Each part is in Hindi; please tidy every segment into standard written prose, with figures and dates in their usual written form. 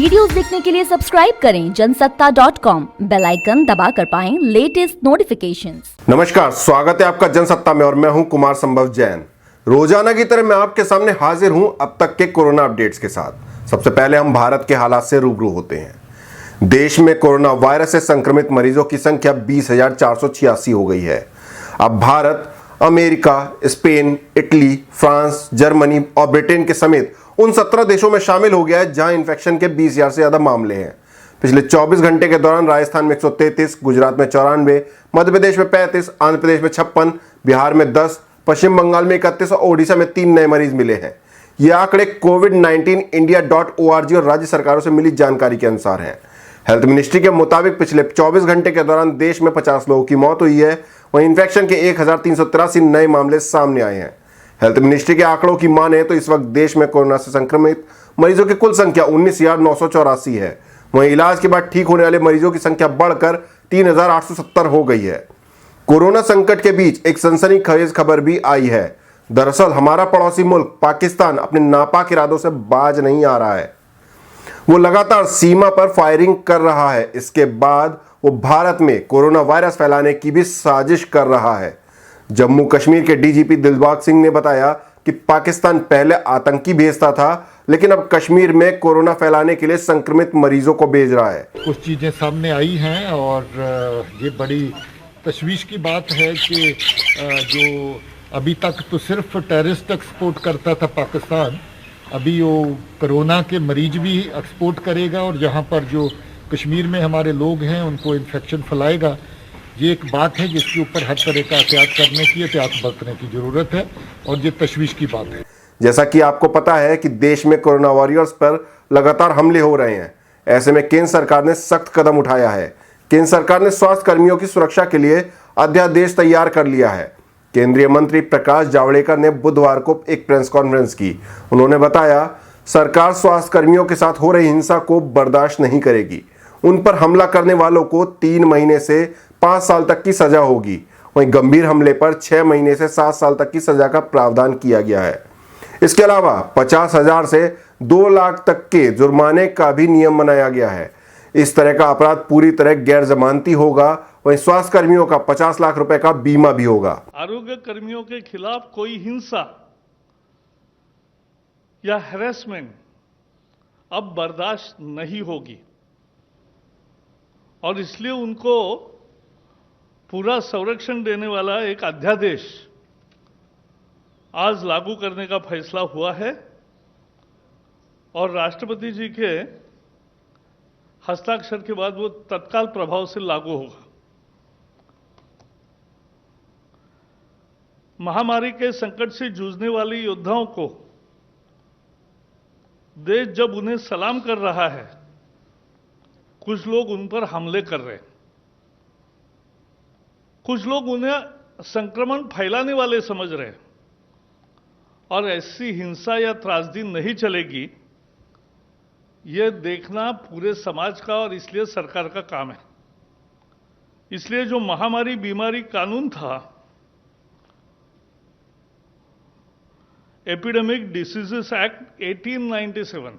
वीडियोस देखने के लिए सब्सक्राइब करें जनसत्ता.com, बेल आइकन दबाकर पाएं लेटेस्ट नोटिफिकेशंस। नमस्कार, स्वागत है आपका जनसत्ता में और मैं हूं कुमार संभव जैन। रोजाना की तरह मैं आपके सामने हाजिर हूं अब तक के कोरोना अपडेट्स के साथ। सबसे पहले हम भारत के हालात से रूबरू होते हैं। देश में कोरोना वायरस से संक्रमित मरीजों की संख्या 20,486 हो गई है। अब Bharat America, Spain, Italy, France, Germany और ब्रिटेन के समेत उन 17 देशों में शामिल हो गया है जहां इन्फेक्शन के 20,000 से ज्यादा मामले हैं। पिछले 24 घंटे के दौरान राजस्थान में 133, गुजरात में 94, मध्य प्रदेश में 35, आंध्र प्रदेश में 56, बिहार में 10, पश्चिम बंगाल में 31 और ओडिशा में 3 नए मरीज मिले हैं। ये आंकड़े covid19india.org और राज्य सरकारों से मिली जानकारी के अनुसार हैं। हेल्थ मिनिस्ट्री के मुताबिक पिछले 24 घंटे के दौरान देश में 50 लोगों की मौत हुई है, वहीं इन्फेक्शन के 1,383 नए मामले सामने आए हैं। हेल्थ मिनिस्ट्री के आंकड़ों की माने तो इस वक्त देश में कोरोना से संक्रमित मरीजों की कुल संख्या 19,984 है। वहीं इलाज के बाद ठीक होने वाले मरीजों की संख्या बढ़कर 3,870 हो गई है। कोरोना संकट के बीच एक सनसनीखेज खबर भी आई है। दरअसल हमारा पड़ोसी मुल्क पाकिस्तान अपने नापाक इरादों से बाज नहीं आ रहा है। वो लगातार सीमा पर फायरिंग कर रहा है। इसके बाद वो भारत में कोरोना वायरस फैलाने की भी साजिश कर रहा है। जम्मू कश्मीर के डीजीपी दिलबाग सिंह ने बताया कि पाकिस्तान पहले आतंकी भेजता था, लेकिन अब कश्मीर में कोरोना फैलाने के लिए संक्रमित मरीजों को भेज रहा है। कुछ चीज़ें सामने आई हैं और ये बड़ी तशवीश की बात है कि जो अभी तक तो सिर्फ टेररिस्ट एक्सपोर्ट करता था पाकिस्तान, अभी वो कोरोना के मरीज भी एक्सपोर्ट करेगा और जहाँ पर जो कश्मीर में हमारे लोग हैं उनको इन्फेक्शन फैलाएगा। ये एक बात है जिसके ऊपर हर तरह का एहतियात करने की, एहतियात बरतने की ज़रूरत है और ये तशवीश की बात है। जैसा कि आपको पता है कि देश में कोरोना वॉरियर्स पर लगातार हमले हो रहे हैं। ऐसे में केंद्र सरकार ने सख्त कदम उठाया है। केंद्र सरकार ने स्वास्थ्य कर्मियों की सुरक्षा के लिए अध्यादेश तैयार कर लिया है। केंद्रीय मंत्री प्रकाश जावड़ेकर ने बुधवार को एक प्रेस कॉन्फ्रेंस की। उन्होंने बताया, सरकार स्वास्थ्य कर्मियों के साथ हो रही हिंसा को बर्दाश्त नहीं करेगी। उन पर हमला करने वालों को 3 महीने से 5 साल तक की सजा होगी। वहीं गंभीर हमले पर 6 महीने से 7 साल तक की सजा का प्रावधान किया गया है। इसके अलावा 50,000 से 2 लाख तक के जुर्माने का भी नियम बनाया गया है। इस तरह का अपराध पूरी तरह गैर जमानती होगा। वहीं स्वास्थ्य कर्मियों का 50 लाख रुपए का बीमा भी होगा। आरोग्य कर्मियों के खिलाफ कोई हिंसा या हैरेसमेंट अब बर्दाश्त नहीं होगी और इसलिए उनको पूरा संरक्षण देने वाला एक अध्यादेश आज लागू करने का फैसला हुआ है और राष्ट्रपति जी के हस्ताक्षर के बाद वो तत्काल प्रभाव से लागू होगा। महामारी के संकट से जूझने वाले योद्धाओं को देश जब उन्हें सलाम कर रहा है, कुछ लोग उन पर हमले कर रहे हैं, कुछ लोग उन्हें संक्रमण फैलाने वाले समझ रहे हैं और ऐसी हिंसा या त्रासदी नहीं चलेगी, यह देखना पूरे समाज का और इसलिए सरकार का काम है। इसलिए जो महामारी बीमारी कानून था, एपिडेमिक डिसीजेस एक्ट 1897,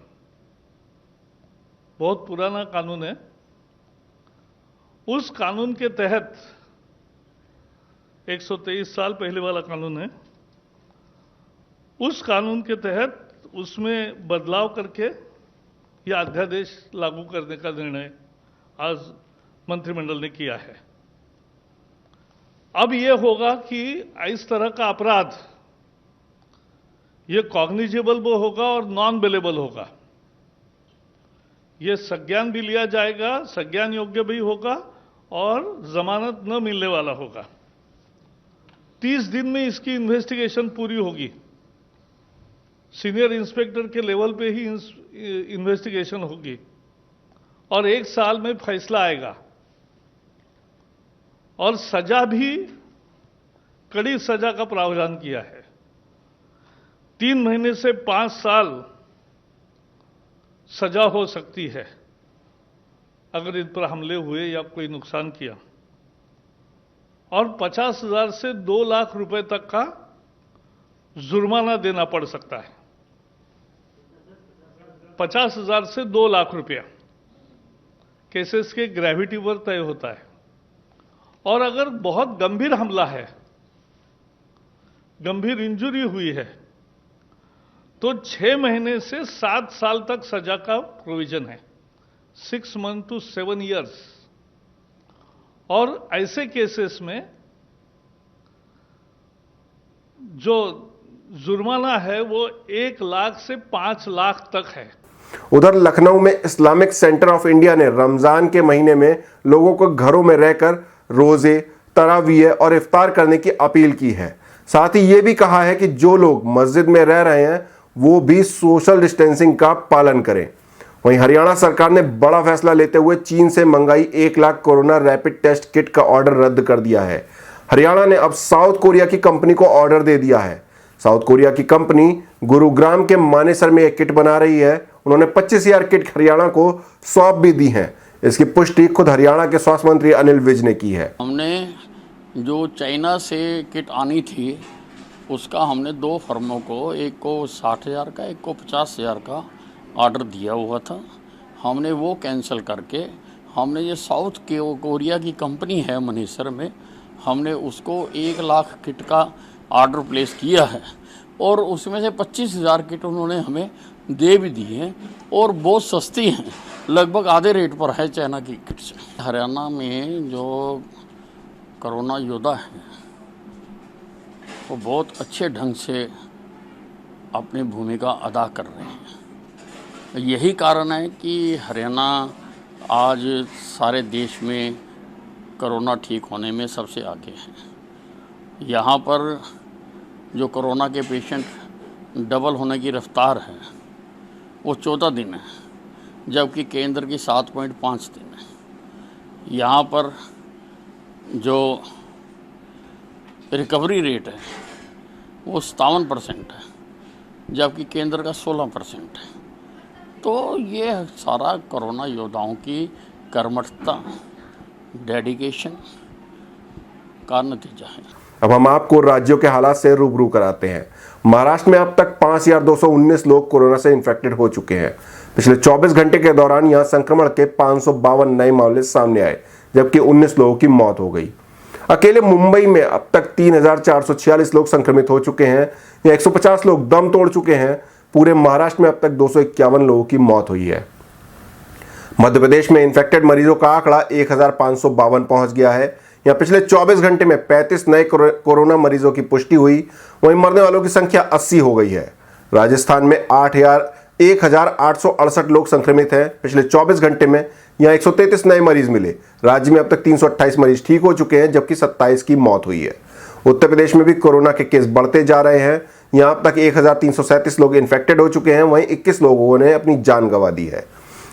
बहुत पुराना कानून है। उस कानून के तहत 123 साल पहले वाला कानून है। उस कानून के तहत उसमें बदलाव करके यह अध्यादेश लागू करने का निर्णय आज मंत्रिमंडल ने किया है। अब यह होगा कि इस तरह का अपराध ये कॉग्निजेबल भी होगा और नॉन बेलेबल होगा। ये संज्ञान भी लिया जाएगा, संज्ञान योग्य भी होगा और जमानत न मिलने वाला होगा। 30 दिन में इसकी इन्वेस्टिगेशन पूरी होगी। सीनियर इंस्पेक्टर के लेवल पे ही इन्वेस्टिगेशन होगी और 1 साल में फैसला आएगा और सजा भी कड़ी सजा का प्रावधान किया है। 3 महीने से 5 साल सजा हो सकती है अगर इन पर हमले हुए या कोई नुकसान किया, और 50,000 से 2 लाख रुपए तक का जुर्माना देना पड़ सकता है। 50,000 से 2 लाख रुपया केसेस के ग्रेविटी पर तय होता है। और अगर बहुत गंभीर हमला है, गंभीर इंजरी हुई है, तो 6 महीने से 7 साल तक सजा का प्रोविजन है, 6 मंथ टू 7 इयर्स। और ऐसे केसेस में जो जुर्माना है वो 1 लाख से 5 लाख तक है। उधर लखनऊ में इस्लामिक सेंटर ऑफ इंडिया ने रमजान के महीने में लोगों को घरों में रहकर रोजे, तरावीह और इफ्तार करने की अपील की है। साथ ही ये भी कहा है कि जो लोग मस्जिद में रह रहे हैं वो भी सोशल डिस्टेंसिंग का पालन करें। वहीं हरियाणा सरकार ने बड़ा फैसला लेते हुए चीन से मंगाई 1 lakh corona rapid test kit का ऑर्डर रद्द कर दिया है। हरियाणा ने अब साउथ कोरिया की कंपनी को ऑर्डर दे दिया है। साउथ कोरिया की कंपनी गुरुग्राम के मानेसर में एक किट बना रही है। उन्होंने 25,000 किट हरियाणा को सौंप भी दी है। इसकी पुष्टि खुद हरियाणा के स्वास्थ्य मंत्री अनिल विज ने की है। हमने जो चाइना से किट आनी थी उसका हमने 2 फर्मों को, एक को 60,000 का, एक को 50,000 का ऑर्डर दिया हुआ था। हमने वो कैंसिल करके हमने ये साउथ कोरिया की कंपनी है मनेसर में, हमने उसको 1 लाख किट का ऑर्डर प्लेस किया है और उसमें से 25,000 किट उन्होंने हमें दे भी दी हैं और बहुत सस्ती हैं, लगभग आधे रेट पर है चाइना की किट से। हरियाणा में जो कोरोना योद्धा हैं वो बहुत अच्छे ढंग से अपनी भूमिका अदा कर रहे हैं। यही कारण है कि हरियाणा आज सारे देश में कोरोना ठीक होने में सबसे आगे है। यहाँ पर जो कोरोना के पेशेंट डबल होने की रफ्तार है वो 14 दिन है, जबकि केंद्र की 7.5 दिन है। यहाँ पर जो रिकवरी रेट है वो 57% है, जबकि केंद्र का 16% है। तो ये सारा कोरोना योद्धाओं की कर्मठता, डेडिकेशन का नतीजा है। अब हम आपको राज्यों के हालात से रूबरू कराते हैं। महाराष्ट्र में अब तक 5,219 लोग कोरोना से इन्फेक्टेड हो चुके हैं। पिछले 24 घंटे के दौरान यहां संक्रमण के 552 नए मामले सामने आए, जबकि 19 लोगों की मौत हो गई। अकेले मुंबई में अब तक 3,446 लोग संक्रमित हो चुके हैं या 150 लोग दम तोड़ चुके हैं। पूरे महाराष्ट्र में अब तक 251 लोगों की मौत हुई है। मध्य प्रदेश में इन्फेक्टेड मरीजों का आंकड़ा 1,552 पहुंच गया है। यहाँ पिछले 24 घंटे में 35 नए कोरोना मरीजों की पुष्टि हुई। वहीं मरने वालों की संख्या 80 हो गई है। राजस्थान में 1,868 लोग संक्रमित हैं। पिछले 24 घंटे में यहाँ 133 नए मरीज मिले। राज्य में अब तक 328 मरीज ठीक हो चुके हैं, जबकि 27 की मौत हुई है। उत्तर प्रदेश में भी कोरोना के केस बढ़ते जा रहे हैं। यहाँ अब तक 1,337 लोग इन्फेक्टेड हो चुके हैं। वहीं 21 लोगों ने अपनी जान गंवा दी है।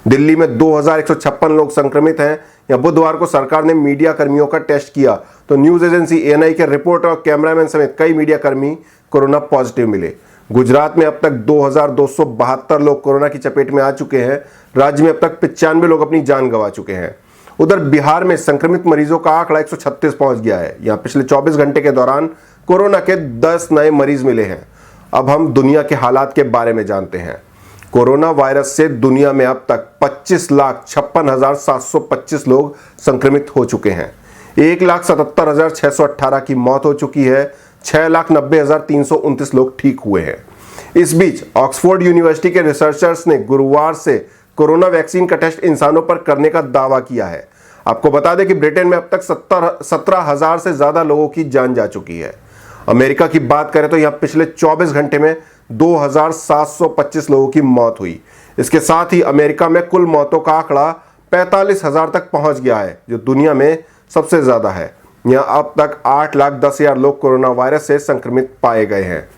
दिल्ली में 2,156 लोग संक्रमित हैं। या बुधवार को सरकार ने मीडिया कर्मियों का टेस्ट किया तो न्यूज एजेंसी एएनआई के रिपोर्टर और कैमरामैन समेत कई मीडिया कर्मी कोरोना पॉजिटिव मिले। गुजरात में अब तक 2,272 लोग कोरोना की चपेट में आ चुके हैं। राज्य में अब तक 95 लोग अपनी जान गंवा चुके हैं। उधर बिहार में संक्रमित मरीजों का आंकड़ा 136 पहुंच गया है। यहाँ पिछले 24 घंटे के दौरान कोरोना के 10 नए मरीज मिले हैं। अब हम दुनिया के हालात के बारे में जानते हैं। कोरोना वायरस से दुनिया में अब तक 25,56,725 लोग संक्रमित हो चुके हैं। 1,77,618 की मौत हो चुकी है। 6,90,329 लोग ठीक हुए हैं। इस बीच ऑक्सफोर्ड यूनिवर्सिटी के रिसर्चर्स ने गुरुवार से कोरोना वैक्सीन का टेस्ट इंसानों पर करने का दावा किया है। आपको बता दें कि ब्रिटेन में अब तक 17,000 से ज्यादा लोगों की जान जा चुकी है। अमेरिका की बात करें तो यहां पिछले 24 घंटे में 2,725 लोगों की मौत हुई। इसके साथ ही अमेरिका में कुल मौतों का आंकड़ा 45,000 तक पहुंच गया है, जो दुनिया में सबसे ज्यादा है। यहां अब तक 8,10,000 लोग कोरोना वायरस से संक्रमित पाए गए हैं।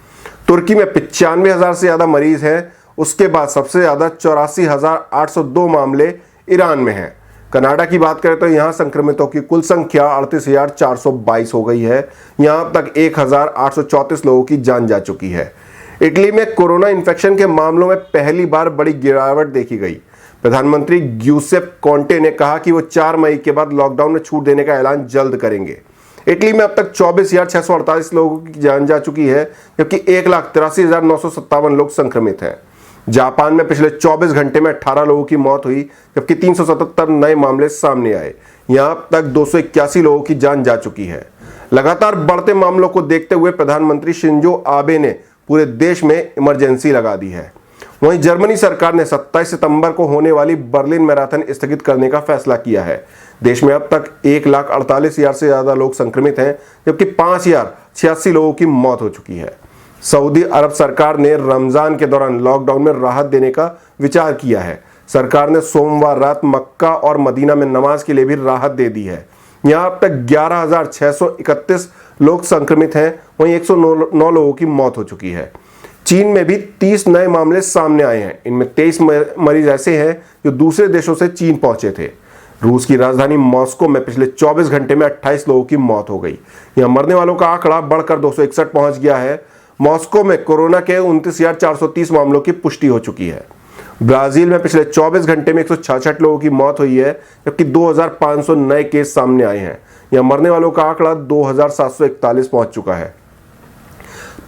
तुर्की में 95,000 से ज्यादा मरीज हैं। उसके बाद सबसे ज्यादा 84,802 मामले ईरान में हैं। कनाडा की बात करें तो यहां संक्रमितों की कुल संख्या 38,422 हो गई है। यहां अब तक 1,834 लोगों की जान जा चुकी है। इटली में कोरोना इन्फेक्शन के मामलों में पहली बार बड़ी गिरावट देखी गई। प्रधानमंत्री ग्यूसेप कोंटे ने कहा कि वो 4 मई के बाद लॉकडाउन में छूट देने का ऐलान जल्द करेंगे। इटली में अब तक 24,648 लोगों की जान जा चुकी है, जबकि 1,83,957 लोग संक्रमित हैं। जापान में पिछले 24 घंटे में 18 लोगों की मौत हुई, जबकि 377 नए मामले सामने आए। यहां अब तक 281 लोगों की जान जा चुकी है। लगातार बढ़ते मामलों को देखते हुए प्रधानमंत्री शिंजो आबे ने पूरे देश में इमरजेंसी लगा दी है। वहीं जर्मनी सरकार ने 27 सितंबर को होने वाली बर्लिन मैराथन स्थगित करने का फैसला किया है। देश में अब तक 1,48,000 से ज्यादा लोग संक्रमित हैं, जबकि 5,086 लोगों की मौत हो चुकी है। सऊदी अरब सरकार ने रमजान के दौरान लॉकडाउन में राहत देने का विचार किया है। सरकार ने सोमवार रात मक्का और मदीना में नमाज के लिए भी राहत दे दी है। यहां अब तक 11,631 लोग संक्रमित हैं, वहीं 109 लोगों की मौत हो चुकी है। चीन में भी 30 नए मामले सामने आए हैं। इनमें 23 मरीज ऐसे हैं जो दूसरे देशों से चीन पहुंचे थे। रूस की राजधानी मॉस्को में पिछले 24 घंटे में 28 लोगों की मौत हो गई। यहां मरने वालों का आंकड़ा बढ़कर 261 पहुंच गया है। मॉस्को में कोरोना के 29,430 मामलों की पुष्टि हो चुकी है। ब्राजील में पिछले 24 घंटे में 166 लोगों की मौत हुई है, जबकि 2,500 नए केस सामने आए हैं। यहां मरने वालों का आंकड़ा 2,741 पहुंच चुका है।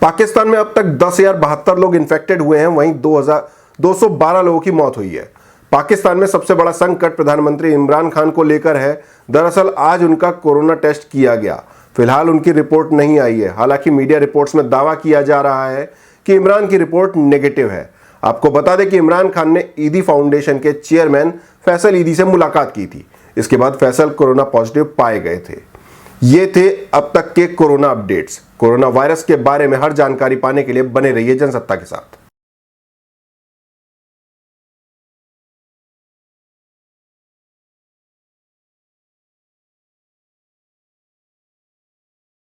पाकिस्तान में अब तक 10,072 लोग इन्फेक्टेड हुए हैं, वहीं 212 लोगों की मौत हुई है। पाकिस्तान में सबसे बड़ा संकट प्रधानमंत्री इमरान खान को लेकर है। दरअसल आज उनका कोरोना टेस्ट किया गया। फिलहाल उनकी रिपोर्ट नहीं आई है। हालांकि मीडिया रिपोर्ट्स में दावा किया जा रहा है कि इमरान की रिपोर्ट नेगेटिव है। आपको बता दें कि इमरान खान ने ईदी फाउंडेशन के चेयरमैन फैसल ईदी से मुलाकात की थी। इसके बाद फैसल कोरोना पॉजिटिव पाए गए थे। ये थे अब तक के कोरोना अपडेट्स। कोरोना वायरस के बारे में हर जानकारी पाने के लिए बने रहिए जनसत्ता के साथ।